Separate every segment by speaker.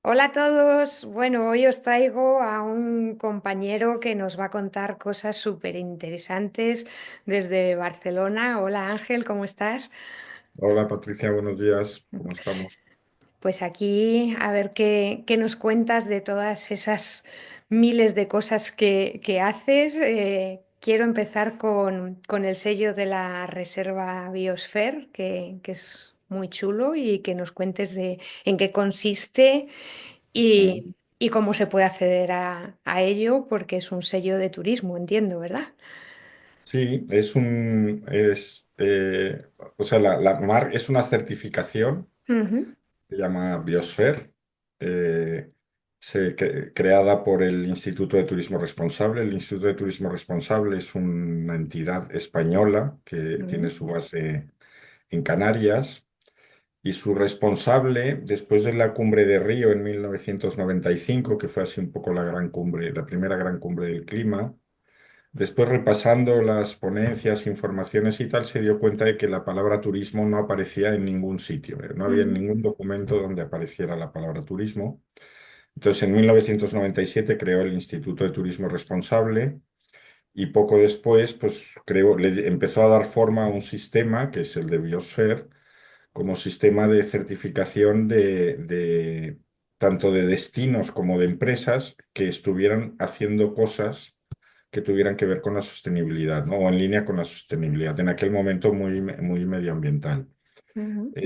Speaker 1: Hola a todos. Bueno, hoy os traigo a un compañero que nos va a contar cosas súper interesantes desde Barcelona. Hola Ángel, ¿cómo estás?
Speaker 2: Hola Patricia, buenos días, ¿cómo estamos?
Speaker 1: Pues aquí a ver qué nos cuentas de todas esas miles de cosas que haces. Quiero empezar con el sello de la Reserva Biosfer, que es muy chulo y que nos cuentes en qué consiste.
Speaker 2: Mm.
Speaker 1: Y cómo se puede acceder a ello, porque es un sello de turismo, entiendo, ¿verdad?
Speaker 2: Sí, o sea, es una certificación,
Speaker 1: Ujú,
Speaker 2: se llama Biosphere, creada por el Instituto de Turismo Responsable. El Instituto de Turismo Responsable es una entidad española que tiene
Speaker 1: ujú,
Speaker 2: su base en Canarias y su responsable, después de la cumbre de Río en 1995, que fue así un poco la gran cumbre, la primera gran cumbre del clima. Después, repasando las ponencias, informaciones y tal, se dio cuenta de que la palabra turismo no aparecía en ningún sitio. No había
Speaker 1: ujú,
Speaker 2: ningún documento donde apareciera la palabra turismo. Entonces, en 1997 creó el Instituto de Turismo Responsable y poco después, pues, empezó a dar forma a un sistema, que es el de Biosphere, como sistema de certificación de tanto de destinos como de empresas que estuvieran haciendo cosas que tuvieran que ver con la sostenibilidad, ¿no? O en línea con la sostenibilidad, en aquel momento muy medioambiental.
Speaker 1: ujú.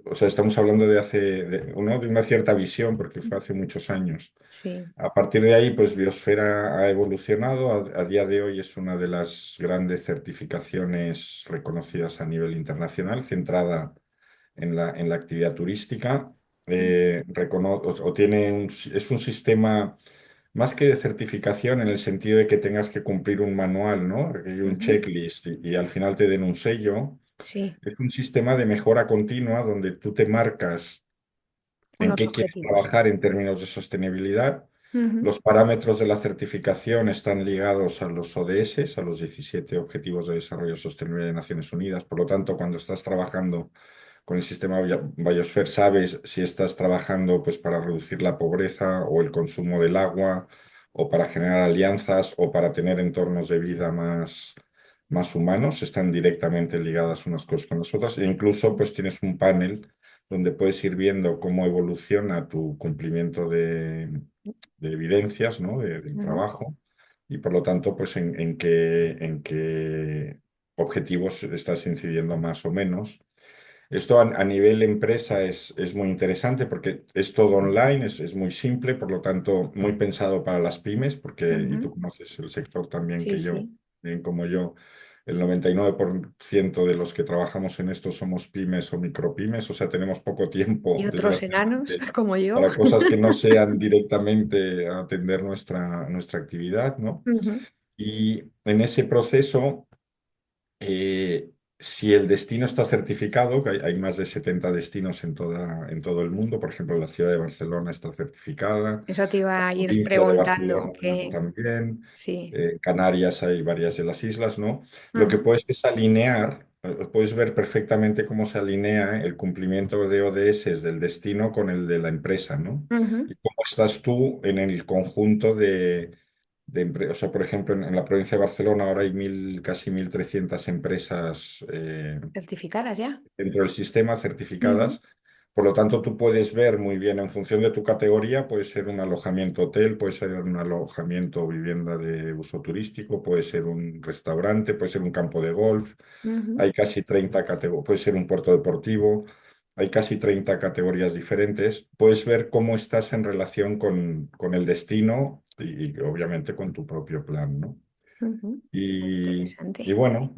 Speaker 2: O sea, estamos hablando ¿no? de una cierta visión, porque fue hace muchos años.
Speaker 1: Sí.
Speaker 2: A partir de ahí, pues Biosfera ha evolucionado. A día de hoy es una de las grandes certificaciones reconocidas a nivel internacional, centrada en la actividad turística. Es un sistema más que de certificación en el sentido de que tengas que cumplir un manual, ¿no? Que hay un
Speaker 1: Ujú.
Speaker 2: checklist y al final te den un sello.
Speaker 1: Sí,
Speaker 2: Es un sistema de mejora continua donde tú te marcas en
Speaker 1: unos
Speaker 2: qué quieres
Speaker 1: objetivos.
Speaker 2: trabajar en términos de sostenibilidad.
Speaker 1: Ujú,
Speaker 2: Los parámetros de la certificación están ligados a los ODS, a los 17 Objetivos de Desarrollo Sostenible de Naciones Unidas. Por lo tanto, cuando estás trabajando con el sistema Biosphere, sabes si estás trabajando pues, para reducir la pobreza o el consumo del agua, o para generar alianzas, o para tener entornos de vida más humanos. Están directamente ligadas unas cosas con las otras. E incluso pues, tienes un panel donde puedes ir viendo cómo evoluciona tu cumplimiento de evidencias, ¿no? Del
Speaker 1: ujú,
Speaker 2: trabajo, y por lo tanto, pues en qué objetivos estás incidiendo más o menos. Esto a nivel empresa es muy interesante porque es todo online, es muy simple, por lo tanto, muy pensado para las pymes, y
Speaker 1: ujú.
Speaker 2: tú conoces el sector también
Speaker 1: Sí,
Speaker 2: que yo,
Speaker 1: sí.
Speaker 2: bien como yo, el 99% de los que trabajamos en esto somos pymes o micropymes, o sea, tenemos poco
Speaker 1: Y
Speaker 2: tiempo,
Speaker 1: otros enanos,
Speaker 2: desgraciadamente,
Speaker 1: como yo.
Speaker 2: para cosas que no sean directamente atender nuestra actividad, ¿no?
Speaker 1: Ujú,
Speaker 2: Y en ese proceso, eh, si el destino está certificado, que hay más de 70 destinos en todo el mundo. Por ejemplo, la ciudad de Barcelona está certificada,
Speaker 1: eso te
Speaker 2: la
Speaker 1: iba a ir
Speaker 2: provincia de
Speaker 1: preguntando,
Speaker 2: Barcelona
Speaker 1: que
Speaker 2: también,
Speaker 1: sí.
Speaker 2: Canarias hay varias de las islas, ¿no? Lo que
Speaker 1: Ujú,
Speaker 2: puedes es alinear, puedes ver perfectamente cómo se alinea el cumplimiento de ODS del destino con el de la empresa, ¿no?
Speaker 1: ujú.
Speaker 2: Y cómo estás tú en el conjunto o sea, por ejemplo, en la provincia de Barcelona ahora hay casi 1.300 empresas
Speaker 1: Certificadas ya.
Speaker 2: dentro del sistema
Speaker 1: Ujú,
Speaker 2: certificadas. Por lo tanto, tú puedes ver muy bien en función de tu categoría, puede ser un alojamiento hotel, puede ser un alojamiento o vivienda de uso turístico, puede ser un restaurante, puede ser un campo de golf.
Speaker 1: ujú,
Speaker 2: Hay casi 30 categorías, puede ser un puerto deportivo. Hay casi 30 categorías diferentes. Puedes ver cómo estás en relación con el destino y obviamente con tu propio plan, ¿no?
Speaker 1: ujú. Muy
Speaker 2: Y
Speaker 1: interesante.
Speaker 2: bueno,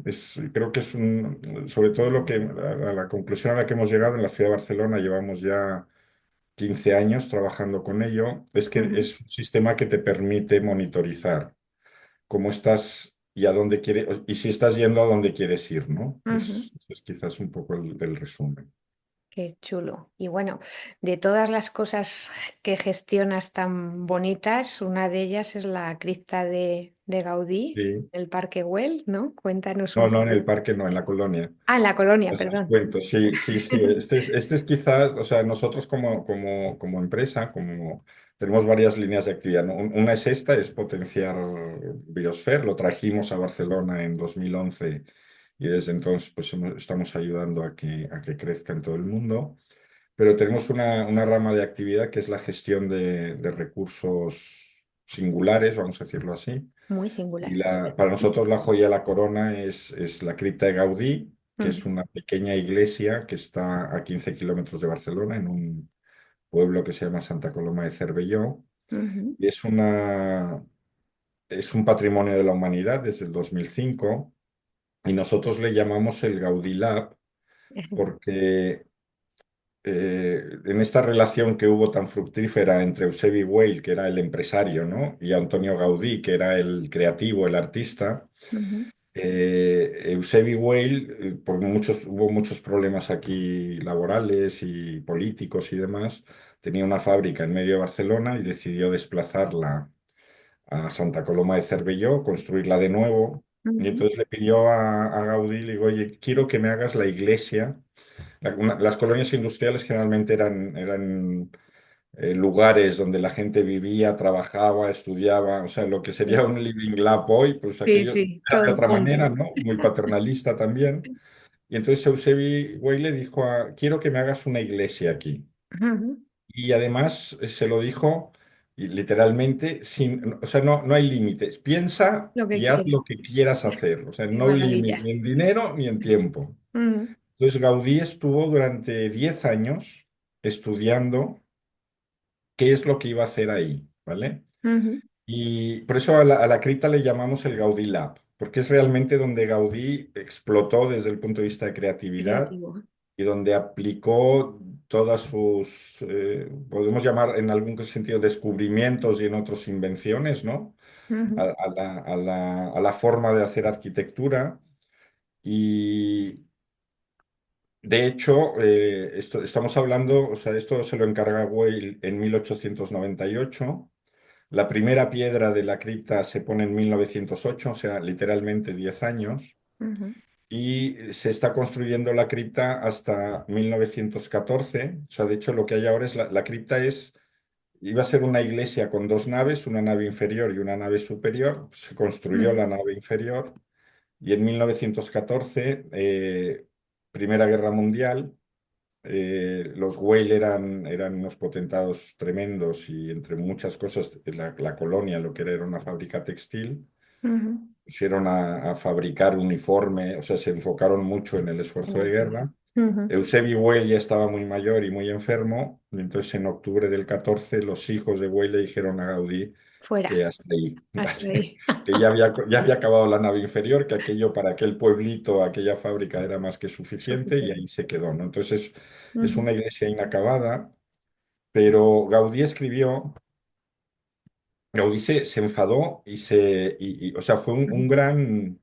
Speaker 2: creo que sobre todo la conclusión a la que hemos llegado en la ciudad de Barcelona, llevamos ya 15 años trabajando con ello, es que
Speaker 1: Ujú,
Speaker 2: es un sistema que te permite monitorizar cómo estás y a dónde quieres, y si estás yendo a dónde quieres ir, ¿no?
Speaker 1: ujú.
Speaker 2: Es quizás un poco el resumen.
Speaker 1: Qué chulo. Y bueno, de todas las cosas que gestionas tan bonitas, una de ellas es la cripta de Gaudí,
Speaker 2: Sí.
Speaker 1: el Parque Güell, ¿no? Cuéntanos un
Speaker 2: No, no, en
Speaker 1: poco.
Speaker 2: el parque, no, en la colonia.
Speaker 1: Ah, en la colonia,
Speaker 2: Pues os
Speaker 1: perdón.
Speaker 2: cuento, sí, sí, sí. Este es quizás, o sea, nosotros como empresa, como tenemos varias líneas de actividad, ¿no? Una es esta, es potenciar Biosfer. Lo trajimos a Barcelona en 2011 y desde entonces pues estamos ayudando a que crezca en todo el mundo. Pero tenemos una rama de actividad que es la gestión de recursos singulares, vamos a decirlo así.
Speaker 1: Muy
Speaker 2: Y
Speaker 1: singulares.
Speaker 2: para nosotros la joya de la corona es la cripta de Gaudí, que es
Speaker 1: Ujú,
Speaker 2: una pequeña iglesia que está a 15 kilómetros de Barcelona, en un pueblo que se llama Santa Coloma de Cervelló.
Speaker 1: ujú,
Speaker 2: Y es un patrimonio de la humanidad desde el 2005 y nosotros le llamamos el Gaudí Lab
Speaker 1: ujú,
Speaker 2: porque en esta relación que hubo tan fructífera entre Eusebi Güell, que era el empresario, ¿no? Y Antonio Gaudí, que era el creativo, el artista.
Speaker 1: ujú,
Speaker 2: Eusebi Güell, hubo muchos problemas aquí laborales y políticos y demás, tenía una fábrica en medio de Barcelona y decidió desplazarla a Santa Coloma de Cervelló, construirla de nuevo. Y
Speaker 1: ujú.
Speaker 2: entonces le pidió a Gaudí, le digo, oye, quiero que me hagas la iglesia. Las colonias industriales generalmente eran lugares donde la gente vivía, trabajaba, estudiaba, o sea, lo que sería
Speaker 1: Sí,
Speaker 2: un living lab hoy, pues
Speaker 1: sí,
Speaker 2: aquello
Speaker 1: sí,
Speaker 2: era de
Speaker 1: todo
Speaker 2: otra manera,
Speaker 1: junto.
Speaker 2: ¿no? Muy paternalista también. Y entonces Eusebi Güell le dijo quiero que me hagas una iglesia aquí.
Speaker 1: Ujú.
Speaker 2: Y además se lo dijo y literalmente, o sea, no hay límites. Piensa
Speaker 1: Lo que
Speaker 2: y haz
Speaker 1: quiera.
Speaker 2: lo que quieras hacer, o sea,
Speaker 1: Qué
Speaker 2: no límite
Speaker 1: maravilla.
Speaker 2: ni en dinero ni en tiempo.
Speaker 1: Ujú,
Speaker 2: Entonces Gaudí estuvo durante 10 años estudiando qué es lo que iba a hacer ahí, ¿vale?
Speaker 1: ujú.
Speaker 2: Y por eso a la cripta le llamamos el Gaudí Lab, porque es realmente donde Gaudí explotó desde el punto de vista de creatividad
Speaker 1: Creativo.
Speaker 2: y donde aplicó todas sus, podemos llamar en algún sentido descubrimientos y en otros invenciones, ¿no? A,
Speaker 1: Ujú,
Speaker 2: a la forma de hacer arquitectura. Y de hecho, estamos hablando, o sea, esto se lo encarga Weil en 1898. La primera piedra de la cripta se pone en 1908, o sea, literalmente 10 años,
Speaker 1: ujú,
Speaker 2: y se está construyendo la cripta hasta 1914. O sea, de hecho, lo que hay ahora es la cripta iba a ser una iglesia con dos naves, una nave inferior y una nave superior. Se construyó
Speaker 1: ujú.
Speaker 2: la nave inferior y en 1914, Primera Guerra Mundial, los Whale eran unos potentados tremendos y entre muchas cosas la colonia lo que era una fábrica textil.
Speaker 1: Ujú.
Speaker 2: Pusieron a fabricar uniforme, o sea, se enfocaron mucho en el
Speaker 1: En
Speaker 2: esfuerzo
Speaker 1: la
Speaker 2: de
Speaker 1: guerra.
Speaker 2: guerra.
Speaker 1: Ujú.
Speaker 2: Eusebio Güell ya estaba muy mayor y muy enfermo, y entonces en octubre del 14 los hijos de Güell le dijeron a Gaudí que
Speaker 1: Fuera.
Speaker 2: hasta ahí,
Speaker 1: Hasta
Speaker 2: ¿vale?
Speaker 1: ahí.
Speaker 2: Que ya había acabado la nave inferior, que aquello para aquel pueblito, aquella fábrica era más que suficiente y ahí
Speaker 1: Suficiente.
Speaker 2: se quedó, ¿no? Entonces es
Speaker 1: Ujú,
Speaker 2: una iglesia inacabada, pero Gaudí se enfadó o sea,
Speaker 1: ujú.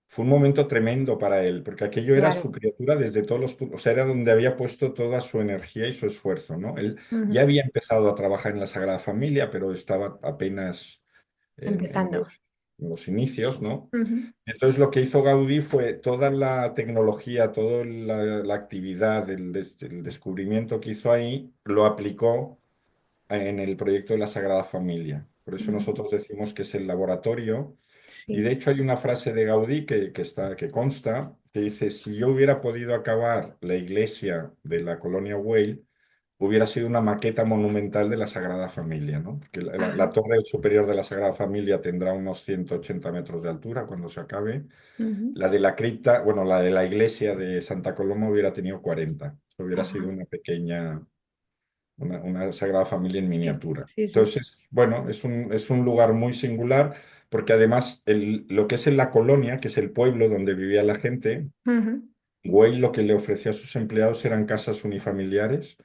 Speaker 2: fue un momento tremendo para él, porque aquello era su
Speaker 1: Claro.
Speaker 2: criatura desde todos los puntos, o sea, era donde había puesto toda su energía y su esfuerzo, ¿no? Él ya
Speaker 1: Ujú.
Speaker 2: había empezado a trabajar en la Sagrada Familia, pero estaba apenas en
Speaker 1: Empezando.
Speaker 2: los inicios, ¿no?
Speaker 1: Ujú,
Speaker 2: Entonces lo que hizo Gaudí fue toda la tecnología, toda la actividad, el descubrimiento que hizo ahí, lo aplicó en el proyecto de la Sagrada Familia. Por eso
Speaker 1: ujú.
Speaker 2: nosotros decimos que es el laboratorio. Y de
Speaker 1: Sí.
Speaker 2: hecho hay una frase de Gaudí que consta, que dice, si yo hubiera podido acabar la iglesia de la colonia Güell, hubiera sido una maqueta monumental de la Sagrada Familia, ¿no? Porque la
Speaker 1: Ajá.
Speaker 2: torre superior de la Sagrada Familia tendrá unos 180 metros de altura cuando se acabe.
Speaker 1: Ujú.
Speaker 2: La de la cripta, bueno, la de la iglesia de Santa Coloma hubiera tenido 40. Hubiera sido
Speaker 1: Ajá.
Speaker 2: una Sagrada Familia en
Speaker 1: Sí,
Speaker 2: miniatura.
Speaker 1: sí, sí.
Speaker 2: Entonces, bueno, es un lugar muy singular porque además lo que es en la colonia, que es el pueblo donde vivía la gente,
Speaker 1: Ujú.
Speaker 2: Güell lo que le ofrecía a sus empleados eran casas unifamiliares,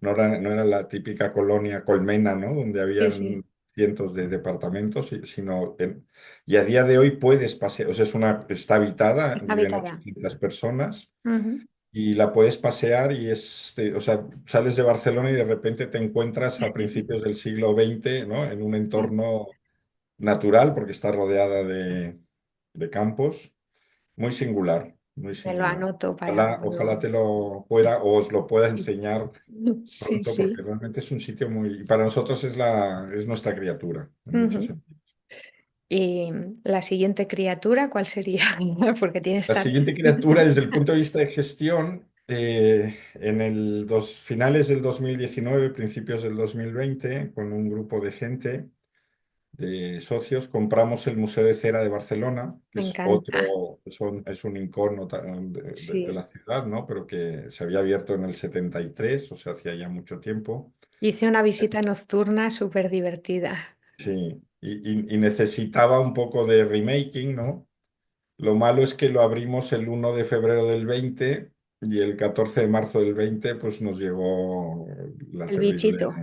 Speaker 2: no era la típica colonia colmena, ¿no? Donde
Speaker 1: Sí, sí.
Speaker 2: habían cientos de departamentos, y a día de hoy puedes pasear, o sea, está habitada,
Speaker 1: Está
Speaker 2: viven
Speaker 1: habitada.
Speaker 2: 800 personas
Speaker 1: Ujú.
Speaker 2: y la puedes pasear o sea, sales de Barcelona y de repente te encuentras a principios del siglo XX, ¿no? En un
Speaker 1: Sí.
Speaker 2: entorno natural porque está rodeada de campos, muy singular, muy
Speaker 1: Me lo
Speaker 2: singular.
Speaker 1: anoto para
Speaker 2: Ojalá
Speaker 1: cuando...
Speaker 2: te lo pueda o os lo pueda enseñar
Speaker 1: Sí,
Speaker 2: pronto porque
Speaker 1: sí.
Speaker 2: realmente es un sitio muy, para nosotros es nuestra criatura en muchos
Speaker 1: Ujú.
Speaker 2: sentidos.
Speaker 1: Y la siguiente criatura, ¿cuál sería? Porque tienes
Speaker 2: La
Speaker 1: tantas.
Speaker 2: siguiente criatura, desde el punto de vista de gestión, en finales del 2019, principios del 2020, con un grupo de gente, de socios, compramos el Museo de Cera de Barcelona, que
Speaker 1: Me
Speaker 2: es
Speaker 1: encanta.
Speaker 2: es un icono de
Speaker 1: Sí.
Speaker 2: la ciudad, ¿no? Pero que se había abierto en el 73, o sea, hacía ya mucho tiempo.
Speaker 1: Hice una visita nocturna súper divertida.
Speaker 2: Sí, y necesitaba un poco de remaking, ¿no? Lo malo es que lo abrimos el 1 de febrero del 20 y el 14 de marzo del 20 pues nos llegó la
Speaker 1: El
Speaker 2: terrible
Speaker 1: bichito.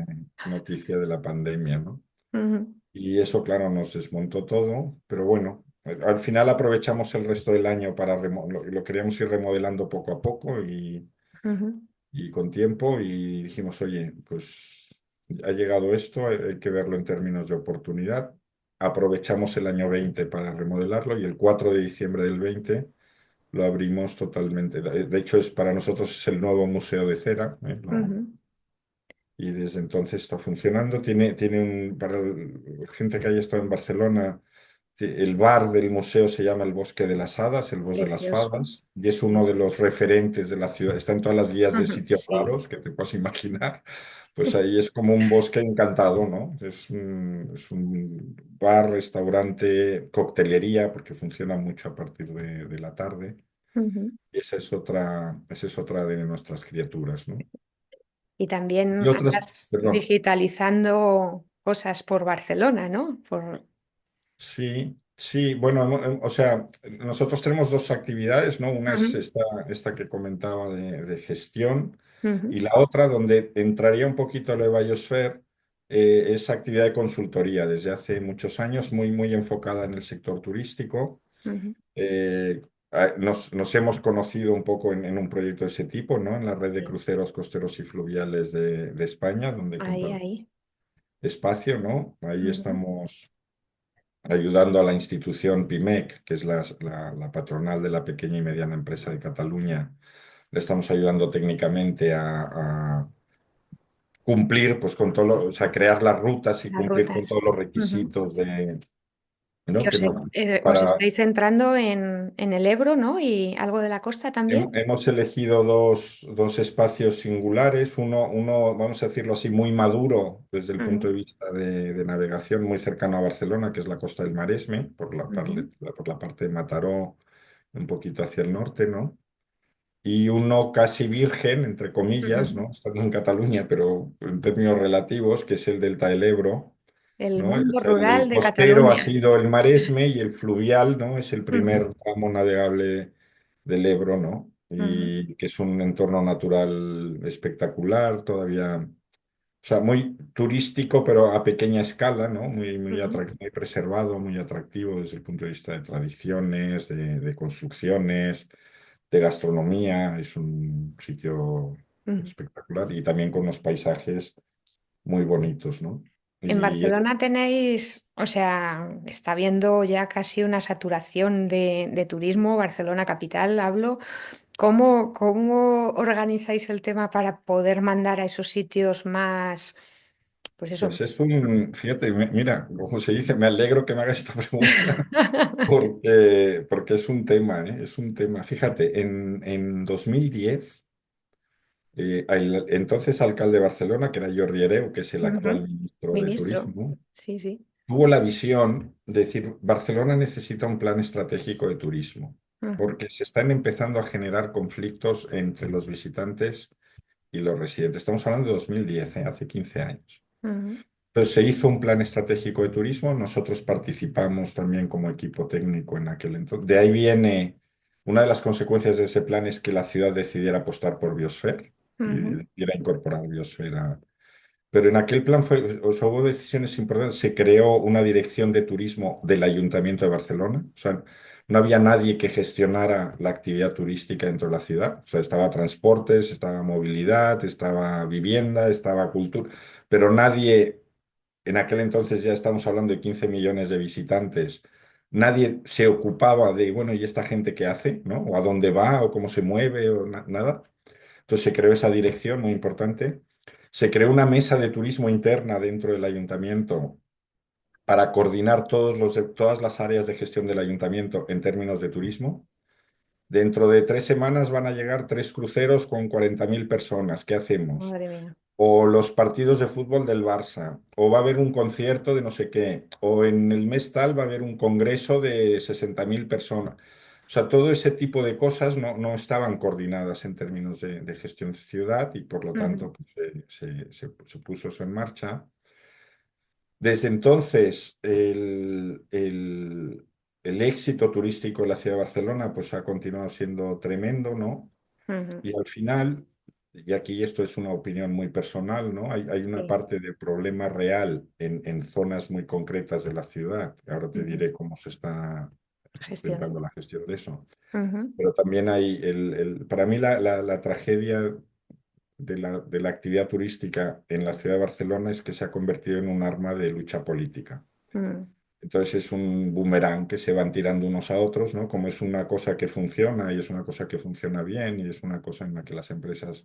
Speaker 2: noticia de la pandemia, ¿no?
Speaker 1: Ujú,
Speaker 2: Y eso, claro, nos desmontó todo, pero bueno, al final aprovechamos el resto del año para lo queríamos ir remodelando poco a poco
Speaker 1: ujú,
Speaker 2: y con tiempo y dijimos, oye, pues ha llegado esto, hay que verlo en términos de oportunidad. Aprovechamos el año 20 para remodelarlo y el 4 de diciembre del 20 lo abrimos totalmente. De hecho, para nosotros es el nuevo Museo de Cera, ¿eh?
Speaker 1: ujú.
Speaker 2: Y desde entonces está funcionando. Para la gente que haya estado en Barcelona, el bar del museo se llama el Bosque de las Hadas, el Bosque de las
Speaker 1: Precioso.
Speaker 2: Fadas, y es uno
Speaker 1: Sí.
Speaker 2: de los referentes de la ciudad. Está en todas las guías de
Speaker 1: Ujú,
Speaker 2: sitios
Speaker 1: sí.
Speaker 2: raros que te puedas imaginar. Pues ahí es como un bosque encantado, ¿no? Es un bar, restaurante, coctelería, porque funciona mucho a partir de la tarde.
Speaker 1: Ujú.
Speaker 2: Y esa es otra de nuestras criaturas, ¿no?
Speaker 1: Y también
Speaker 2: Y otras,
Speaker 1: andas
Speaker 2: perdón,
Speaker 1: digitalizando cosas por Barcelona, ¿no? Por...
Speaker 2: sí, sí, bueno, o sea, nosotros tenemos dos actividades, ¿no? Una es
Speaker 1: Ujú,
Speaker 2: esta que comentaba de gestión
Speaker 1: ujú,
Speaker 2: y la otra donde entraría un poquito lo de Biosphere, es actividad de consultoría desde hace muchos años, muy, muy enfocada en el sector turístico.
Speaker 1: ujú.
Speaker 2: Eh, nos hemos conocido un poco en un proyecto de ese tipo, ¿no? En la red de
Speaker 1: Sí.
Speaker 2: cruceros costeros y fluviales de España, donde
Speaker 1: Ahí,
Speaker 2: compartimos
Speaker 1: ahí.
Speaker 2: espacio, ¿no? Ahí
Speaker 1: Ujú.
Speaker 2: estamos ayudando a la institución PIMEC, que es la patronal de la pequeña y mediana empresa de Cataluña. Le estamos ayudando técnicamente a cumplir, pues con o sea, crear las rutas y
Speaker 1: Las
Speaker 2: cumplir con
Speaker 1: rutas.
Speaker 2: todos los
Speaker 1: Ujú.
Speaker 2: requisitos
Speaker 1: Que
Speaker 2: ¿no?
Speaker 1: os, os
Speaker 2: Para,
Speaker 1: estáis centrando en el Ebro, ¿no? Y algo de la costa también.
Speaker 2: hemos elegido dos espacios singulares, vamos a decirlo así, muy maduro desde el punto
Speaker 1: Ujú,
Speaker 2: de vista de navegación, muy cercano a Barcelona, que es la costa del Maresme,
Speaker 1: ujú,
Speaker 2: por la parte de Mataró, un poquito hacia el norte, ¿no? Y uno casi virgen, entre comillas,
Speaker 1: ujú.
Speaker 2: ¿no? Estando en Cataluña, pero en términos relativos, que es el Delta del Ebro,
Speaker 1: El
Speaker 2: ¿no?
Speaker 1: mundo
Speaker 2: El
Speaker 1: rural de
Speaker 2: costero ha
Speaker 1: Cataluña.
Speaker 2: sido el Maresme y el fluvial, ¿no? Es el
Speaker 1: Ujú,
Speaker 2: primer tramo navegable del Ebro, ¿no?
Speaker 1: ujú,
Speaker 2: Y que es un entorno natural espectacular, todavía, o sea, muy turístico, pero a pequeña escala, ¿no?
Speaker 1: ujú,
Speaker 2: Muy preservado, muy atractivo desde el punto de vista de tradiciones, de construcciones, de gastronomía. Es un sitio
Speaker 1: ujú.
Speaker 2: espectacular y también con unos paisajes muy bonitos, ¿no?
Speaker 1: En
Speaker 2: Y
Speaker 1: Barcelona tenéis, o sea, está habiendo ya casi una saturación de turismo, Barcelona capital, hablo. ¿Cómo organizáis el tema para poder mandar a esos sitios más, pues eso?
Speaker 2: pues fíjate, mira, como se dice, me alegro que me hagas esta pregunta porque es un tema, ¿eh? Es un tema. Fíjate, en 2010, el entonces alcalde de Barcelona, que era Jordi Hereu, que es el actual
Speaker 1: Ujú.
Speaker 2: ministro de
Speaker 1: Ministro,
Speaker 2: Turismo,
Speaker 1: sí, sí.
Speaker 2: tuvo la visión de decir, Barcelona necesita un plan estratégico de turismo,
Speaker 1: Ujú,
Speaker 2: porque se están empezando a generar conflictos entre los visitantes y los residentes. Estamos hablando de 2010, hace 15 años.
Speaker 1: ujú,
Speaker 2: Entonces se hizo un plan estratégico de turismo, nosotros participamos también como equipo técnico en aquel entonces. De ahí viene, una de las consecuencias de ese plan es que la ciudad decidiera apostar por Biosfer y
Speaker 1: ujú,
Speaker 2: decidiera incorporar Biosfer. Pero en aquel plan o sea, hubo decisiones importantes. Se creó una dirección de turismo del Ayuntamiento de Barcelona. O sea, no había nadie que gestionara la actividad turística dentro de la ciudad. O sea, estaba transportes, estaba movilidad, estaba vivienda, estaba cultura, pero nadie en aquel entonces ya estamos hablando de 15 millones de visitantes. Nadie se ocupaba de, bueno, ¿y esta gente qué hace? ¿No? O a dónde va, o cómo se mueve, o nada. Entonces se creó esa dirección muy importante. Se creó una mesa de turismo interna dentro del ayuntamiento para coordinar todas las áreas de gestión del ayuntamiento en términos de turismo. Dentro de 3 semanas van a llegar 3 cruceros con 40.000 personas. ¿Qué hacemos?
Speaker 1: Madre mía.
Speaker 2: O los partidos de fútbol del Barça, o va a haber un concierto de no sé qué, o en el mes tal va a haber un congreso de 60.000 personas. O sea, todo ese tipo de cosas no estaban coordinadas en términos de gestión de ciudad y por lo
Speaker 1: Ujú,
Speaker 2: tanto pues, se puso eso en marcha. Desde entonces, el éxito turístico de la ciudad de Barcelona pues ha continuado siendo tremendo, ¿no?
Speaker 1: ujú.
Speaker 2: Y al final, y aquí esto es una opinión muy personal, ¿no? Hay una
Speaker 1: Sí.
Speaker 2: parte de problema real en zonas muy concretas de la ciudad. Ahora te
Speaker 1: Ujú.
Speaker 2: diré cómo se está
Speaker 1: Gestión.
Speaker 2: sustentando la gestión de eso.
Speaker 1: Ujú,
Speaker 2: Pero también hay, para mí la tragedia de la actividad turística en la ciudad de Barcelona es que se ha convertido en un arma de lucha política.
Speaker 1: mm,
Speaker 2: Entonces es un boomerang que se van tirando unos a otros, ¿no? Como es una cosa que funciona y es una cosa que funciona bien y es una cosa en la que las empresas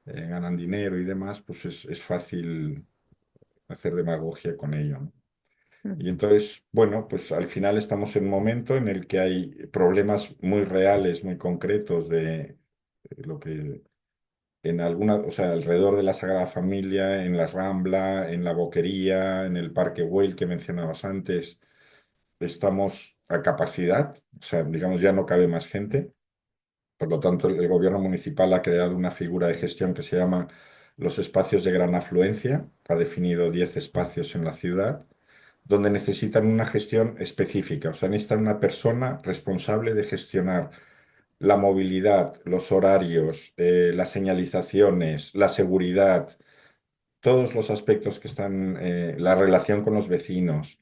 Speaker 2: ganan dinero y demás, pues es fácil hacer demagogia con ello, ¿no? Y
Speaker 1: ujú,
Speaker 2: entonces, bueno, pues al final estamos en un momento en el que hay problemas muy reales, muy concretos de lo que en alguna, o sea, alrededor de la Sagrada Familia, en la Rambla, en la Boquería, en el Parque Güell que mencionabas antes, estamos a capacidad, o sea, digamos, ya no cabe más gente. Por lo tanto, el gobierno municipal ha creado una figura de gestión que se llama los espacios de gran afluencia. Ha definido 10 espacios en la ciudad donde necesitan una gestión específica. O sea, necesitan una persona responsable de gestionar la movilidad, los horarios, las señalizaciones, la seguridad, todos los aspectos que están, la relación con los vecinos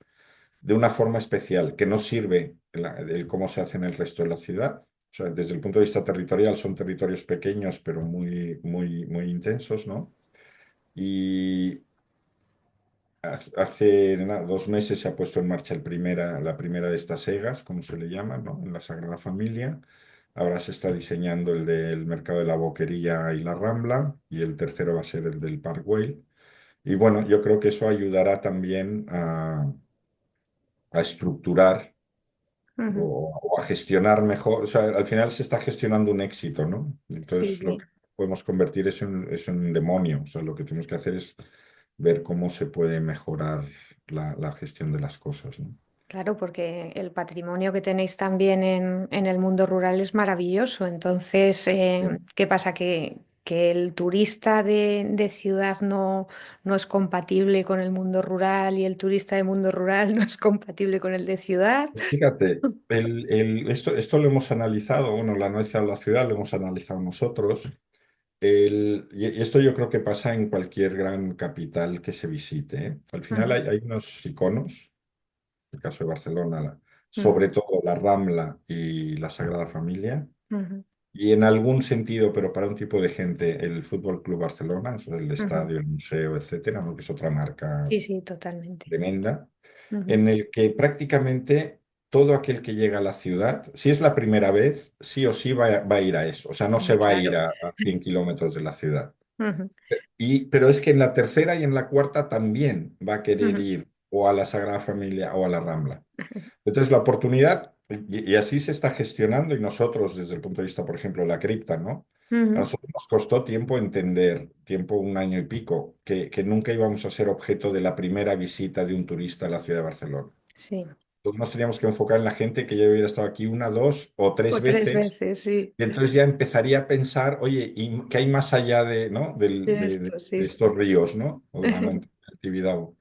Speaker 2: de una forma especial, que no sirve el cómo se hace en el resto de la ciudad. O sea, desde el punto de vista territorial son territorios pequeños, pero muy, muy, muy intensos, ¿no? Y hace nada, 2 meses se ha puesto en marcha la primera de estas egas, como se le llama, ¿no? En la Sagrada Familia. Ahora se está diseñando el del Mercado de la Boquería y la Rambla, y el tercero va a ser el del Park Güell. Y bueno, yo creo que eso ayudará también a estructurar
Speaker 1: ujú.
Speaker 2: o a gestionar mejor. O sea, al final se está gestionando un éxito, ¿no?
Speaker 1: Sí,
Speaker 2: Entonces lo
Speaker 1: sí.
Speaker 2: que podemos convertir es en un demonio. O sea, lo que tenemos que hacer es ver cómo se puede mejorar la gestión de las cosas, ¿no?
Speaker 1: Claro, porque el patrimonio que tenéis también en el mundo rural es maravilloso. Entonces,
Speaker 2: Sí.
Speaker 1: ¿qué pasa? Que el turista de ciudad no es compatible con el mundo rural y el turista de mundo rural no es compatible con el de ciudad.
Speaker 2: Fíjate, esto lo hemos analizado, bueno, lo ha analizado la ciudad, lo hemos analizado nosotros. Y esto yo creo que pasa en cualquier gran capital que se visite, ¿eh? Al final
Speaker 1: Ujú,
Speaker 2: hay unos iconos, en el caso de Barcelona,
Speaker 1: ujú,
Speaker 2: sobre todo la Rambla y la Sagrada Familia,
Speaker 1: ujú,
Speaker 2: y en algún sentido, pero para un tipo de gente, el Fútbol Club Barcelona, eso el
Speaker 1: ujú.
Speaker 2: estadio, el museo, etcétera, ¿no? Que es otra marca
Speaker 1: Sí, sí, totalmente.
Speaker 2: tremenda,
Speaker 1: Ujú.
Speaker 2: en el que prácticamente todo aquel que llega a la ciudad, si es la primera vez, sí o sí va a ir a eso. O sea, no se
Speaker 1: Hombre,
Speaker 2: va a ir
Speaker 1: claro.
Speaker 2: a 100 kilómetros de la ciudad.
Speaker 1: Ujú,
Speaker 2: Pero es que en la tercera y en la cuarta también va a querer
Speaker 1: ujú,
Speaker 2: ir o a la Sagrada Familia o a la Rambla. Entonces, la oportunidad, y así se está gestionando, y nosotros, desde el punto de vista, por ejemplo, de la cripta, ¿no? A
Speaker 1: ujú.
Speaker 2: nosotros nos costó tiempo entender, tiempo 1 año y pico, que nunca íbamos a ser objeto de la primera visita de un turista a la ciudad de Barcelona.
Speaker 1: Sí.
Speaker 2: Entonces nos teníamos que enfocar en la gente que ya hubiera estado aquí una, dos o tres
Speaker 1: O tres
Speaker 2: veces,
Speaker 1: veces, sí.
Speaker 2: y entonces ya empezaría a pensar, oye, ¿y qué hay más allá de, ¿no?
Speaker 1: Esto, sí,
Speaker 2: de
Speaker 1: sí.
Speaker 2: estos ríos, ¿no? O de una montaña de Tibidabo.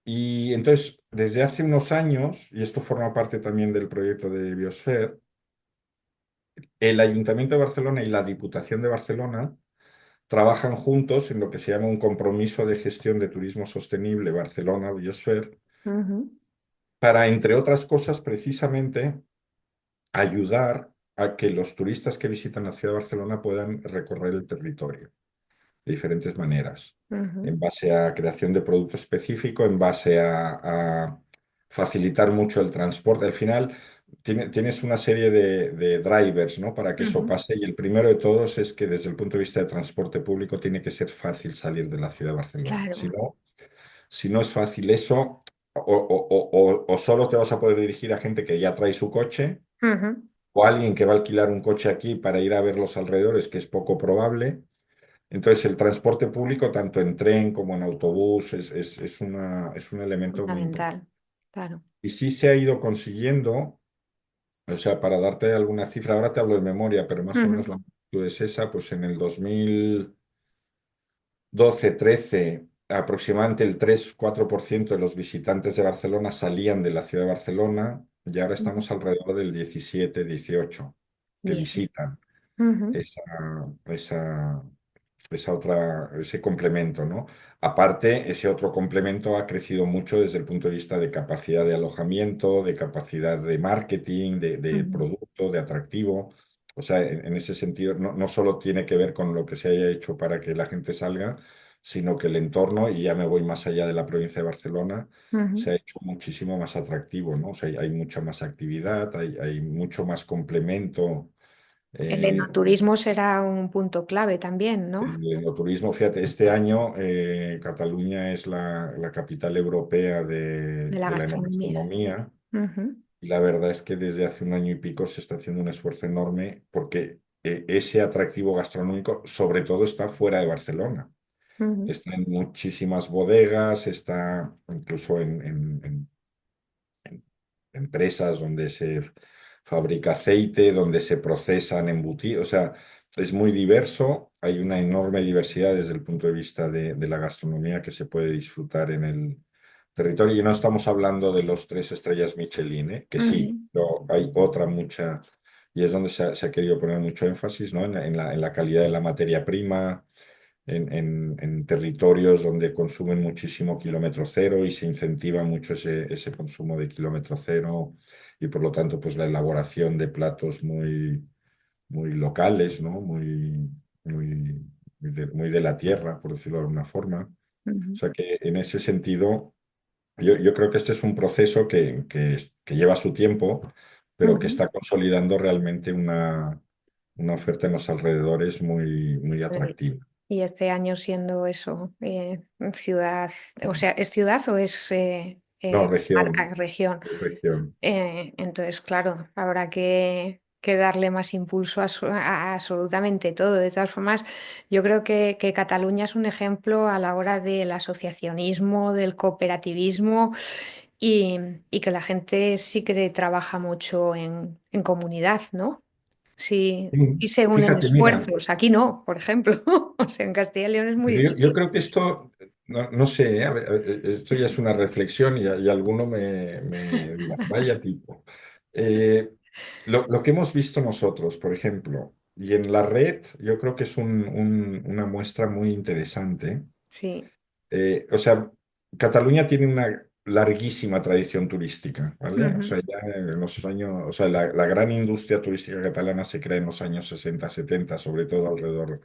Speaker 2: Y entonces, desde hace unos años, y esto forma parte también del proyecto de Biosphere, el Ayuntamiento de Barcelona y la Diputación de Barcelona trabajan juntos en lo que se llama un compromiso de gestión de turismo sostenible Barcelona Biosphere,
Speaker 1: Ujú.
Speaker 2: para, entre otras cosas, precisamente ayudar a que los turistas que visitan la ciudad de Barcelona puedan recorrer el territorio. de diferentes maneras,
Speaker 1: ujú,
Speaker 2: en base a creación de producto específico, en base a facilitar mucho el transporte. Al final tienes una serie de drivers, ¿no? Para que eso
Speaker 1: ujú.
Speaker 2: pase y el primero de todos es que desde el punto de vista de transporte público tiene que ser fácil salir de la ciudad de Barcelona.
Speaker 1: Claro.
Speaker 2: Si no es fácil eso, o solo te vas a poder dirigir a gente que ya trae su coche,
Speaker 1: Ujú.
Speaker 2: o alguien que va a alquilar un coche aquí para ir a ver los alrededores, que es poco probable. Entonces, el transporte público, tanto en tren como en autobús, es un elemento muy importante.
Speaker 1: Fundamental. Claro.
Speaker 2: Y sí se ha ido consiguiendo, o sea, para darte alguna cifra, ahora te hablo de memoria, pero más o menos
Speaker 1: Ujú,
Speaker 2: la magnitud es esa, pues en el 2012-13 aproximadamente el 3-4% de los visitantes de Barcelona salían de la ciudad de Barcelona y ahora
Speaker 1: ujú.
Speaker 2: estamos alrededor del 17-18 que
Speaker 1: Bien.
Speaker 2: visitan
Speaker 1: Ujú,
Speaker 2: esa, ese complemento, ¿no? Aparte, ese otro complemento ha crecido mucho desde el punto de vista de capacidad de alojamiento, de capacidad de marketing, de
Speaker 1: ujú,
Speaker 2: producto, de atractivo. O sea, en ese sentido, no solo tiene que ver con lo que se haya hecho para que la gente salga, sino que el entorno, y ya me voy más allá de la provincia de Barcelona,
Speaker 1: ujú.
Speaker 2: se ha hecho muchísimo más atractivo, ¿no? O sea, hay mucha más actividad, hay mucho más complemento.
Speaker 1: El
Speaker 2: eh,
Speaker 1: enoturismo será un punto clave también, ¿no?
Speaker 2: el enoturismo, fíjate, este año Cataluña es la capital europea
Speaker 1: De la
Speaker 2: de la
Speaker 1: gastronomía.
Speaker 2: enogastronomía
Speaker 1: Ujú,
Speaker 2: y la verdad es que desde hace un año y pico se está haciendo un esfuerzo enorme porque ese atractivo gastronómico sobre todo está fuera de Barcelona.
Speaker 1: ujú,
Speaker 2: Está en muchísimas bodegas, está incluso en empresas donde se fabrica aceite, donde se procesan embutidos, o sea, es muy diverso, hay una enorme diversidad desde el punto de vista de la gastronomía que se puede disfrutar en el territorio. Y no estamos hablando de los 3 estrellas Michelin, ¿eh? Que sí,
Speaker 1: ujú,
Speaker 2: pero hay otra mucha, y es donde se ha querido poner mucho énfasis, ¿no? En la calidad de la materia prima, en territorios donde consumen muchísimo kilómetro cero y se incentiva mucho ese consumo de kilómetro cero y por lo tanto pues la elaboración de platos muy locales, ¿no? Muy de la tierra, por decirlo de alguna forma. O
Speaker 1: ujú,
Speaker 2: sea que en ese sentido yo creo que este es un proceso que lleva su tiempo, pero que
Speaker 1: ujú.
Speaker 2: está consolidando realmente una oferta en los alrededores muy atractiva.
Speaker 1: Y este año siendo eso, ciudad, o sea, ¿es ciudad o es
Speaker 2: No, región,
Speaker 1: marca, región?
Speaker 2: región.
Speaker 1: Entonces, claro, habrá que darle más impulso a absolutamente todo. De todas formas, yo creo que Cataluña es un ejemplo a la hora del asociacionismo, del cooperativismo y, y que la gente sí que trabaja mucho en comunidad, ¿no? Sí, y se unen
Speaker 2: Fíjate, mira,
Speaker 1: esfuerzos. Aquí no, por ejemplo. O sea, en Castilla y León es muy
Speaker 2: pero yo
Speaker 1: difícil.
Speaker 2: creo que esto, no sé, esto ya es una reflexión y alguno me dirá, vaya tipo. Eh, lo que hemos visto nosotros, por ejemplo, y en la red, yo creo que es una muestra muy interesante.
Speaker 1: Sí.
Speaker 2: O sea, Cataluña tiene una larguísima tradición turística, ¿vale? O
Speaker 1: Ujú.
Speaker 2: sea, ya en los años, o sea, la gran industria turística catalana se crea en los años 60-70, sobre todo alrededor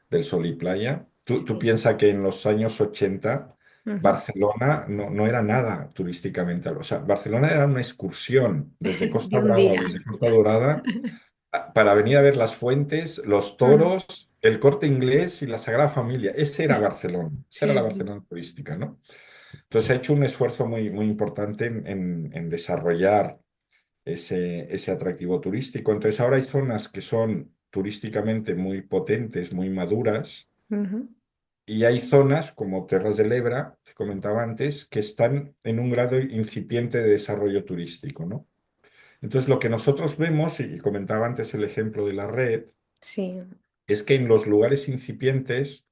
Speaker 2: del sol y playa. Tú
Speaker 1: Sí.
Speaker 2: piensas que en los años 80
Speaker 1: Ujú.
Speaker 2: Barcelona no era nada turísticamente. O sea, Barcelona era una excursión desde
Speaker 1: De
Speaker 2: Costa
Speaker 1: un
Speaker 2: Brava o
Speaker 1: día.
Speaker 2: desde Costa Dorada para venir a ver las fuentes, los
Speaker 1: Ujú.
Speaker 2: toros, el Corte Inglés y la Sagrada Familia. Ese era Barcelona, esa era la
Speaker 1: Sí, sí.
Speaker 2: Barcelona turística, ¿no? Entonces ha hecho un esfuerzo muy importante en desarrollar ese atractivo turístico. Entonces ahora hay zonas que son turísticamente muy potentes, muy maduras,
Speaker 1: Ujú.
Speaker 2: y hay zonas como Terras de Lebra, te comentaba antes, que están en un grado incipiente de desarrollo turístico, ¿no? Entonces lo que nosotros vemos, y comentaba antes el ejemplo de la red,
Speaker 1: Sí.
Speaker 2: es que en los lugares incipientes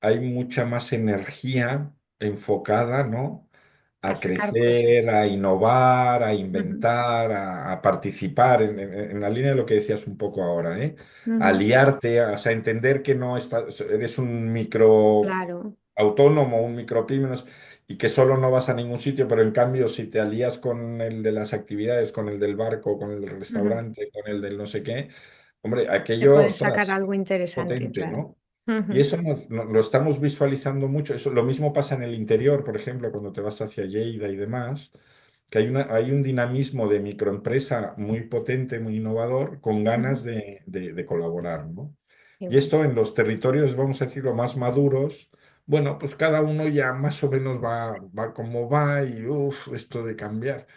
Speaker 2: hay mucha más energía enfocada, ¿no?
Speaker 1: A
Speaker 2: A
Speaker 1: sacar
Speaker 2: crecer,
Speaker 1: cosas.
Speaker 2: a innovar, a
Speaker 1: Ujú.
Speaker 2: inventar, a participar en la línea de lo que decías un poco ahora, ¿eh? A
Speaker 1: Ujú.
Speaker 2: liarte, o sea, entender que no estás, eres un micro
Speaker 1: Claro.
Speaker 2: autónomo, un micropyme, y que solo no vas a ningún sitio, pero en cambio si te alías con el de las actividades, con el del barco, con el del
Speaker 1: Ujú.
Speaker 2: restaurante, con el del no sé qué, hombre,
Speaker 1: Se
Speaker 2: aquello,
Speaker 1: puede sacar
Speaker 2: ostras,
Speaker 1: algo interesante,
Speaker 2: potente,
Speaker 1: claro.
Speaker 2: ¿no? Y
Speaker 1: Ujú,
Speaker 2: eso lo estamos visualizando mucho. Eso, lo mismo pasa en el interior, por ejemplo, cuando te vas hacia Lleida y demás, que hay un dinamismo de microempresa muy potente, muy innovador, con
Speaker 1: ujú.
Speaker 2: ganas de colaborar, ¿no?
Speaker 1: Qué
Speaker 2: Y
Speaker 1: bueno.
Speaker 2: esto en los territorios, vamos a decirlo, más maduros, bueno, pues cada uno ya más o menos va como va y uff, esto de cambiar.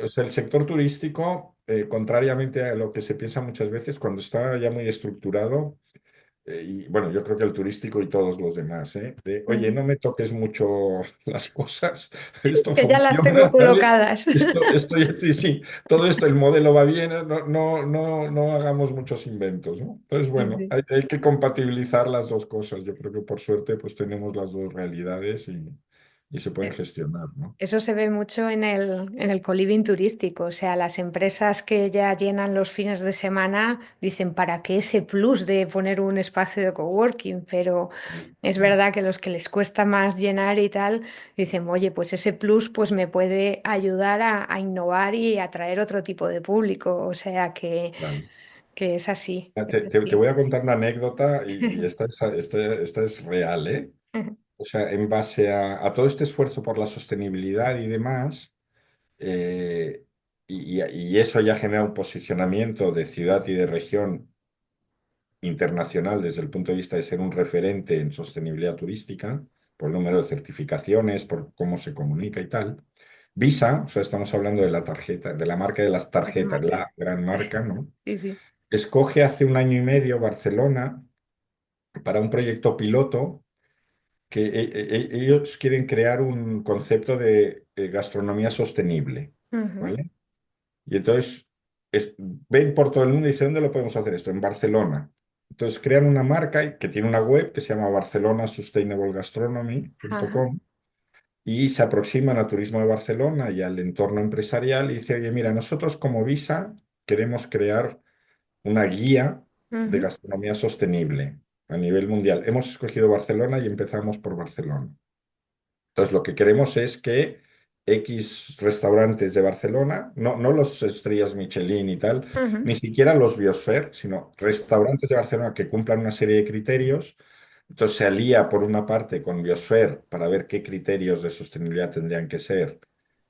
Speaker 2: O sea, el sector turístico, contrariamente a lo que se piensa muchas veces, cuando está ya muy estructurado, y bueno, yo creo que el turístico y todos los demás, ¿eh? De, oye,
Speaker 1: Ujú.
Speaker 2: no me toques mucho las cosas, esto
Speaker 1: Que ya las tengo
Speaker 2: funciona, ¿sabes?
Speaker 1: colocadas.
Speaker 2: Sí, sí, todo esto, el modelo va bien, no hagamos muchos inventos, ¿no? Entonces,
Speaker 1: Sí,
Speaker 2: bueno,
Speaker 1: sí.
Speaker 2: hay que compatibilizar las dos cosas. Yo creo que por suerte, pues tenemos las dos realidades y se pueden
Speaker 1: Eh,
Speaker 2: gestionar, ¿no?
Speaker 1: Eso se ve mucho en el coliving turístico, o sea, las empresas que ya llenan los fines de semana dicen, ¿para qué ese plus de poner un espacio de coworking? Pero es verdad que los que les cuesta más llenar y tal, dicen, oye, pues ese plus pues me puede ayudar a innovar y atraer otro tipo de público, o sea
Speaker 2: Claro.
Speaker 1: que es así,
Speaker 2: Ah,
Speaker 1: es
Speaker 2: te
Speaker 1: así.
Speaker 2: voy a contar una anécdota y esta es real, ¿eh? O sea, en base a todo este esfuerzo por la sostenibilidad y demás, y eso ya genera un posicionamiento de ciudad y de región internacional desde el punto de vista de ser un referente en sostenibilidad turística, por el número de certificaciones, por cómo se comunica y tal. Visa, o sea, estamos hablando de la tarjeta, de la marca de las
Speaker 1: De la
Speaker 2: tarjetas,
Speaker 1: marca.
Speaker 2: la gran marca, ¿no?
Speaker 1: Sí, sí.
Speaker 2: Escoge hace un año y medio Barcelona para un proyecto piloto que ellos quieren crear un concepto de gastronomía sostenible,
Speaker 1: Ujú.
Speaker 2: ¿vale? Y entonces ven por todo el mundo y dicen, ¿dónde lo podemos hacer esto? En Barcelona. Entonces crean una marca que tiene una web que se llama
Speaker 1: Ajá.
Speaker 2: barcelonasustainablegastronomy y se aproximan a Turismo de Barcelona y al entorno empresarial y dice, oye, mira, nosotros como Visa queremos crear una guía de
Speaker 1: Ujú.
Speaker 2: gastronomía sostenible a nivel mundial. Hemos escogido Barcelona y empezamos por Barcelona. Entonces, lo que queremos es que X restaurantes de Barcelona, no los estrellas Michelin y tal,
Speaker 1: Ujú.
Speaker 2: ni siquiera los Biosphere, sino restaurantes de Barcelona que cumplan una serie de criterios. Entonces se alía por una parte con Biosphere para ver qué criterios de sostenibilidad tendrían que ser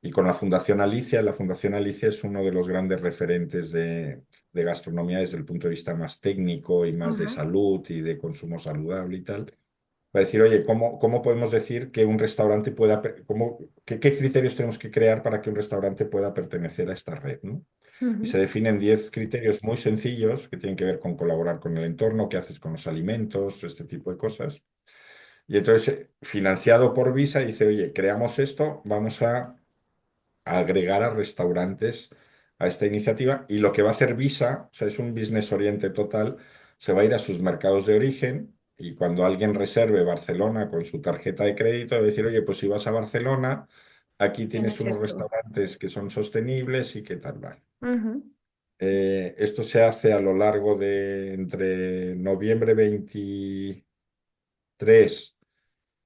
Speaker 2: y con la Fundación Alicia. La Fundación Alicia es uno de los grandes referentes de gastronomía desde el punto de vista más técnico y más de
Speaker 1: Ajá.
Speaker 2: salud y de consumo saludable y tal. Para decir, oye, ¿cómo podemos decir que un restaurante pueda, qué criterios tenemos que crear para que un restaurante pueda pertenecer a esta red, ¿no? Y
Speaker 1: Ujú.
Speaker 2: se definen 10 criterios muy sencillos que tienen que ver con colaborar con el entorno, qué haces con los alimentos, este tipo de cosas. Y entonces, financiado por Visa, dice, oye, creamos esto, vamos a agregar a restaurantes a esta iniciativa y lo que va a hacer Visa, o sea, es un business oriente total, se va a ir a sus mercados de origen y cuando alguien reserve Barcelona con su tarjeta de crédito, va a decir, oye, pues si vas a Barcelona, aquí tienes
Speaker 1: Tienes
Speaker 2: unos
Speaker 1: esto.
Speaker 2: restaurantes que son sostenibles y qué tal, vale.
Speaker 1: Ujú.
Speaker 2: Esto se hace a lo largo de entre noviembre 23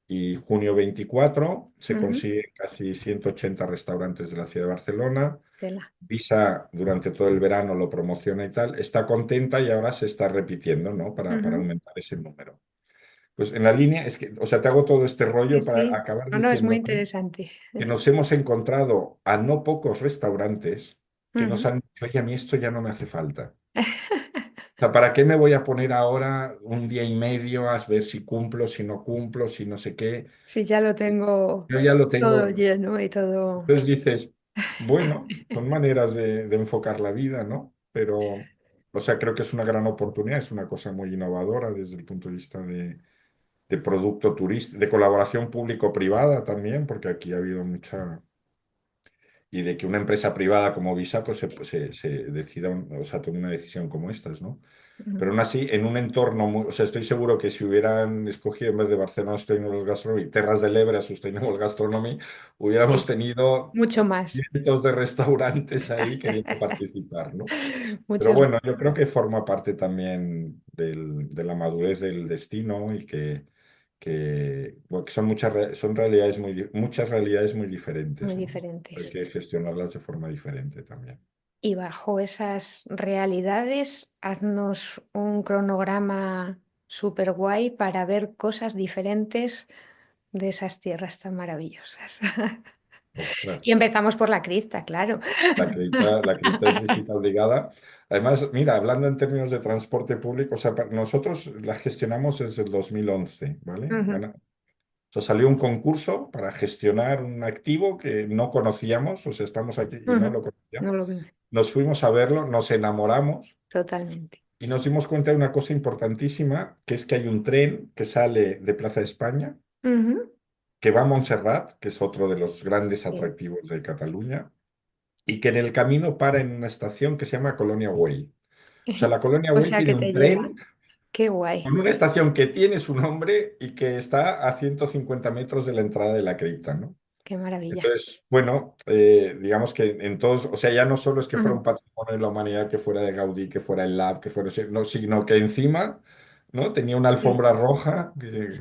Speaker 2: y junio 24. Se
Speaker 1: Ujú.
Speaker 2: consiguen casi 180 restaurantes de la ciudad de Barcelona.
Speaker 1: Tela.
Speaker 2: Visa durante todo el verano lo promociona y tal, está contenta y ahora se está repitiendo, ¿no? Para
Speaker 1: Ujú.
Speaker 2: aumentar ese número. Pues en la línea, es que, o sea, te hago todo este
Speaker 1: Sí,
Speaker 2: rollo para
Speaker 1: sí.
Speaker 2: acabar
Speaker 1: No, no, es muy
Speaker 2: diciendo
Speaker 1: interesante.
Speaker 2: que nos hemos encontrado a no pocos restaurantes que nos
Speaker 1: Ujú.
Speaker 2: han dicho, oye, a mí esto ya no me hace falta. O sea, ¿para qué me voy a poner ahora un día y medio a ver si cumplo, si no cumplo, si no sé qué?
Speaker 1: Sí, ya lo tengo
Speaker 2: Yo ya lo
Speaker 1: todo
Speaker 2: tengo.
Speaker 1: lleno y todo.
Speaker 2: Entonces dices, bueno, son maneras de enfocar la vida, ¿no? Pero, o sea, creo que es una gran oportunidad, es una cosa muy innovadora desde el punto de vista de producto turístico, de colaboración público-privada también, porque aquí ha habido mucha, y de que una empresa privada como Visa se decida, o sea, tome una decisión como estas, ¿no?
Speaker 1: Ujú.
Speaker 2: Pero aún así, en un entorno muy, o sea, estoy seguro que si hubieran escogido en vez de Barcelona Sustainable Gastronomy, Terras de l'Ebre Sustainable Gastronomy, hubiéramos
Speaker 1: Sí,
Speaker 2: tenido
Speaker 1: mucho más.
Speaker 2: cientos de restaurantes ahí queriendo participar, ¿no? Pero
Speaker 1: Muchos
Speaker 2: bueno,
Speaker 1: más.
Speaker 2: yo creo que forma parte también de la madurez del destino y bueno, que son son realidades muchas realidades muy
Speaker 1: Muy
Speaker 2: diferentes, ¿no? Hay
Speaker 1: diferentes.
Speaker 2: que gestionarlas de forma diferente también.
Speaker 1: Y bajo esas realidades, haznos un cronograma súper guay para ver cosas diferentes de esas tierras tan maravillosas.
Speaker 2: Ostras.
Speaker 1: Y empezamos por la crista, claro.
Speaker 2: La cripta es visita obligada. Además, mira, hablando en términos de transporte público, o sea, nosotros la gestionamos desde el 2011, ¿vale?
Speaker 1: Ujú,
Speaker 2: O sea, salió un concurso para gestionar un activo que no conocíamos, o sea, estamos aquí y no
Speaker 1: ujú.
Speaker 2: lo
Speaker 1: No
Speaker 2: conocíamos.
Speaker 1: lo conocí.
Speaker 2: Nos fuimos a verlo, nos enamoramos
Speaker 1: Totalmente.
Speaker 2: y nos dimos cuenta de una cosa importantísima, que es que hay un tren que sale de Plaza de España,
Speaker 1: Ujú.
Speaker 2: que va a Montserrat, que es otro de los grandes
Speaker 1: Sí.
Speaker 2: atractivos de Cataluña, y que en el camino para en una estación que se llama Colonia Güell. O sea, la Colonia
Speaker 1: O
Speaker 2: Güell
Speaker 1: sea
Speaker 2: tiene
Speaker 1: que
Speaker 2: un
Speaker 1: te lleva.
Speaker 2: tren
Speaker 1: Qué
Speaker 2: con
Speaker 1: guay.
Speaker 2: una estación que tiene su nombre y que está a 150 metros de la entrada de la cripta, ¿no?
Speaker 1: Qué maravilla.
Speaker 2: Entonces, bueno, digamos que en todos, o sea, ya no solo es que fuera un
Speaker 1: Ujú.
Speaker 2: patrimonio de la humanidad, que fuera de Gaudí, que fuera el Lab, que fuera, no, sino que encima, ¿no? Tenía una
Speaker 1: Sí,
Speaker 2: alfombra roja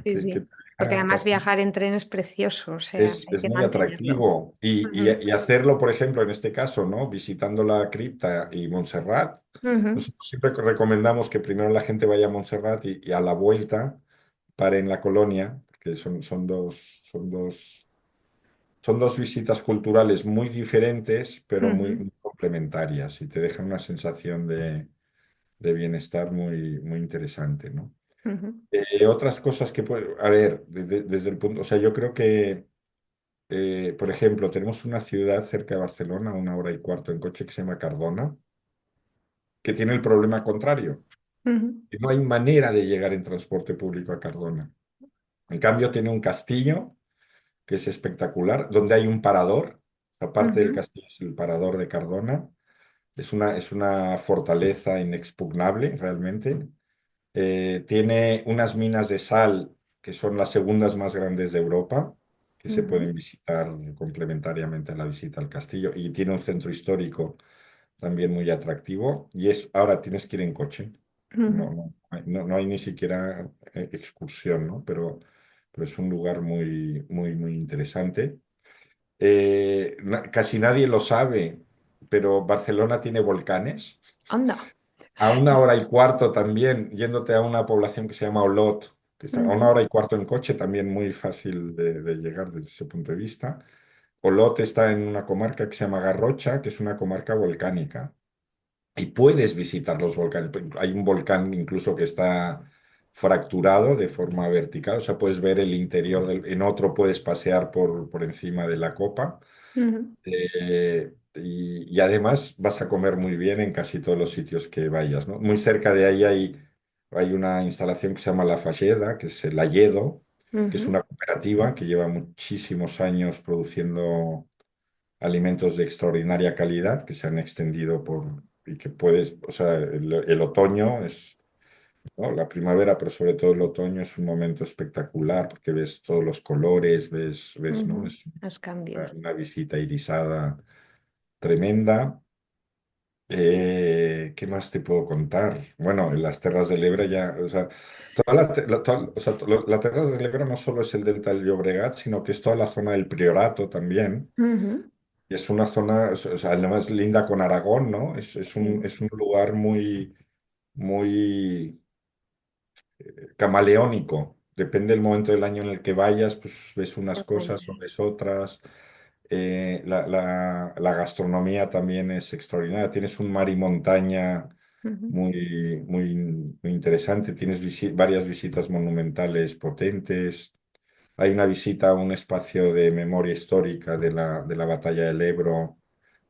Speaker 1: sí,
Speaker 2: que
Speaker 1: sí.
Speaker 2: te
Speaker 1: Porque
Speaker 2: deja
Speaker 1: además
Speaker 2: casi.
Speaker 1: viajar en tren es precioso, o sea, hay
Speaker 2: Es
Speaker 1: que
Speaker 2: muy
Speaker 1: mantenerlo.
Speaker 2: atractivo
Speaker 1: Ujú,
Speaker 2: y hacerlo, por ejemplo, en este caso, ¿no? Visitando la cripta y Montserrat,
Speaker 1: ujú,
Speaker 2: nosotros siempre recomendamos que primero la gente vaya a Montserrat y a la vuelta pare en la colonia, porque son dos visitas culturales muy diferentes, pero muy,
Speaker 1: ujú,
Speaker 2: muy complementarias y te dejan una sensación de bienestar muy, muy interesante, ¿no?
Speaker 1: ujú,
Speaker 2: Otras cosas que, a ver, desde el punto, o sea, yo creo que por ejemplo, tenemos una ciudad cerca de Barcelona, a 1 hora y cuarto en coche, que se llama Cardona, que tiene el problema contrario,
Speaker 1: ujú,
Speaker 2: que no hay manera de llegar en transporte público a Cardona. En cambio, tiene un castillo que es espectacular, donde hay un parador. Aparte del
Speaker 1: ujú,
Speaker 2: castillo, es el parador de Cardona. Es una fortaleza inexpugnable, realmente. Tiene unas minas de sal que son las segundas más grandes de Europa, que se
Speaker 1: ujú,
Speaker 2: pueden visitar complementariamente a la visita al castillo. Y tiene un centro histórico también muy atractivo. Y ahora tienes que ir en coche.
Speaker 1: ujú.
Speaker 2: No hay ni siquiera excursión, ¿no? Pero es un lugar muy, muy, muy interesante. Casi nadie lo sabe, pero Barcelona tiene volcanes.
Speaker 1: Anda.
Speaker 2: A 1 hora y cuarto también, yéndote a una población que se llama Olot, que está a una
Speaker 1: Ujú,
Speaker 2: hora y cuarto en coche, también muy fácil de llegar desde ese punto de vista. Olot está en una comarca que se llama Garrocha, que es una comarca volcánica, y puedes visitar los volcanes. Hay un volcán incluso que está fracturado de forma vertical, o sea, puedes ver el interior en otro puedes pasear por encima de la copa.
Speaker 1: ujú,
Speaker 2: Y además vas a comer muy bien en casi todos los sitios que vayas, ¿no? Muy cerca de ahí hay una instalación que se llama La Falleda, que es el Alledo, que es
Speaker 1: ujú,
Speaker 2: una cooperativa que lleva muchísimos años produciendo alimentos de extraordinaria calidad que se han extendido y que puedes, o sea, el otoño es, ¿no? La primavera, pero sobre todo el otoño es un momento espectacular porque ves todos los colores, ¿no?
Speaker 1: ujú.
Speaker 2: Es
Speaker 1: Los cambios.
Speaker 2: una visita irisada tremenda. ¿Qué más te puedo contar? Bueno, en las Terras del Ebre ya, o sea, o sea, la Terras del Ebre no solo es el delta del Llobregat, sino que es toda la zona del Priorato también.
Speaker 1: Ujú,
Speaker 2: Y es una zona, o sea, además linda con Aragón, ¿no?
Speaker 1: sí,
Speaker 2: Es un lugar muy, muy camaleónico. Depende del momento del año en el que vayas, pues ves
Speaker 1: qué
Speaker 2: unas cosas o
Speaker 1: guay.
Speaker 2: ves otras. La gastronomía también es extraordinaria. Tienes un mar y montaña
Speaker 1: Ujú,
Speaker 2: muy, muy, muy interesante. Tienes varias visitas monumentales potentes. Hay una visita a un espacio de memoria histórica de la batalla del Ebro,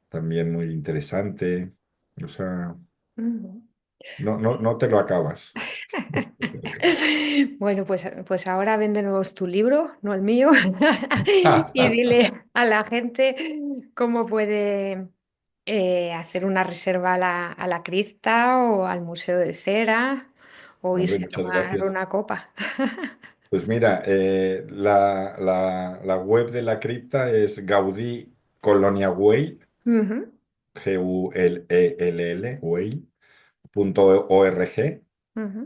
Speaker 2: también muy interesante. O sea,
Speaker 1: ujú.
Speaker 2: no te lo acabas.
Speaker 1: Bueno, pues ahora véndenos tu libro, no el mío, y dile a la gente cómo puede hacer una reserva a la cripta o al Museo de Cera o
Speaker 2: Hombre,
Speaker 1: irse a
Speaker 2: muchas
Speaker 1: tomar
Speaker 2: gracias.
Speaker 1: una copa.
Speaker 2: Pues mira, la web de la cripta es Gaudí Colonia Güell,
Speaker 1: Ujú,
Speaker 2: Guell, Güell.org.
Speaker 1: ujú.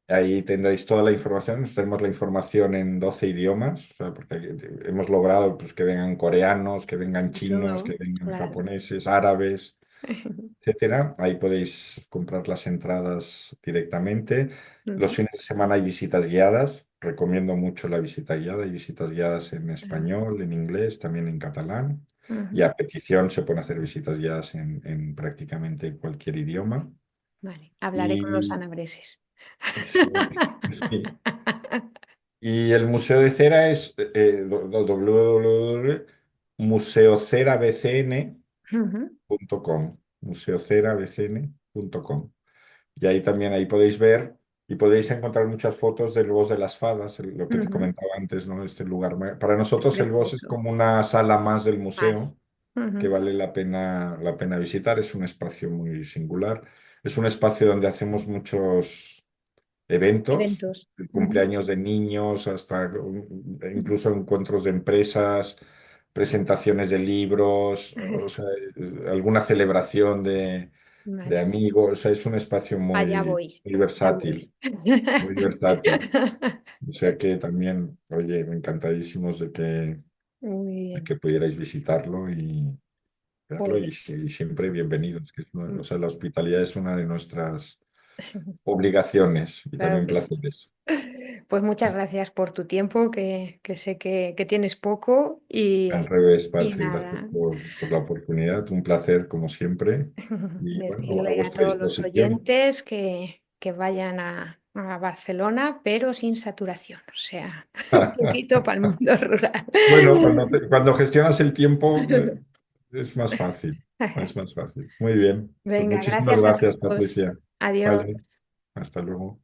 Speaker 2: Ahí tendréis toda la información. Tenemos la información en 12 idiomas, o sea, porque hemos logrado pues, que vengan coreanos, que vengan chinos,
Speaker 1: Todo,
Speaker 2: que vengan
Speaker 1: claro.
Speaker 2: japoneses, árabes. etcétera. Ahí podéis comprar las entradas directamente. Los
Speaker 1: Ujú,
Speaker 2: fines de semana hay visitas guiadas. Recomiendo mucho la visita guiada. Hay visitas guiadas en
Speaker 1: ah,
Speaker 2: español, en inglés, también en catalán. Y
Speaker 1: ujú.
Speaker 2: a petición se pueden hacer visitas guiadas en prácticamente cualquier idioma.
Speaker 1: Vale, hablaré con los
Speaker 2: Y
Speaker 1: anabreses.
Speaker 2: sí, sí. Y el Museo de Cera es
Speaker 1: Ujú,
Speaker 2: www.museocerabcn.com. Museocerabcn.com. Y ahí también ahí podéis ver y podéis encontrar muchas fotos del Bosque de las Fadas, lo que te
Speaker 1: ujú.
Speaker 2: comentaba antes, ¿no? Este lugar. Para
Speaker 1: Es
Speaker 2: nosotros el Bosque es
Speaker 1: precioso.
Speaker 2: como una sala más del
Speaker 1: Más.
Speaker 2: museo que
Speaker 1: Ujú.
Speaker 2: vale la pena visitar. Es un espacio muy singular. Es un espacio donde hacemos muchos eventos,
Speaker 1: Eventos. Ujú,
Speaker 2: cumpleaños de niños, hasta incluso encuentros de empresas, presentaciones de libros, o sea, alguna celebración de
Speaker 1: vale.
Speaker 2: amigos. O sea, es un espacio
Speaker 1: Allá
Speaker 2: muy,
Speaker 1: voy.
Speaker 2: muy
Speaker 1: Ya voy.
Speaker 2: versátil, muy versátil. O sea que también, oye, encantadísimos
Speaker 1: Muy
Speaker 2: de
Speaker 1: bien.
Speaker 2: que pudierais visitarlo y verlo y,
Speaker 1: Pues,
Speaker 2: y siempre bienvenidos.
Speaker 1: mm,
Speaker 2: O sea, la hospitalidad es una de nuestras obligaciones y
Speaker 1: claro
Speaker 2: también
Speaker 1: que sí.
Speaker 2: placeres.
Speaker 1: Pues muchas gracias por tu tiempo, que sé que tienes poco
Speaker 2: Al revés,
Speaker 1: y
Speaker 2: Patri, gracias
Speaker 1: nada.
Speaker 2: por la oportunidad. Un placer, como siempre. Y bueno, a
Speaker 1: Decirle a
Speaker 2: vuestra
Speaker 1: todos los
Speaker 2: disposición.
Speaker 1: oyentes que vayan a Barcelona, pero sin saturación, o sea, un poquito para el mundo rural.
Speaker 2: Bueno, cuando gestionas el tiempo, es más fácil. Es más fácil. Muy bien. Pues
Speaker 1: Venga,
Speaker 2: muchísimas
Speaker 1: gracias a
Speaker 2: gracias,
Speaker 1: todos.
Speaker 2: Patricia.
Speaker 1: Adiós.
Speaker 2: Vale, hasta luego.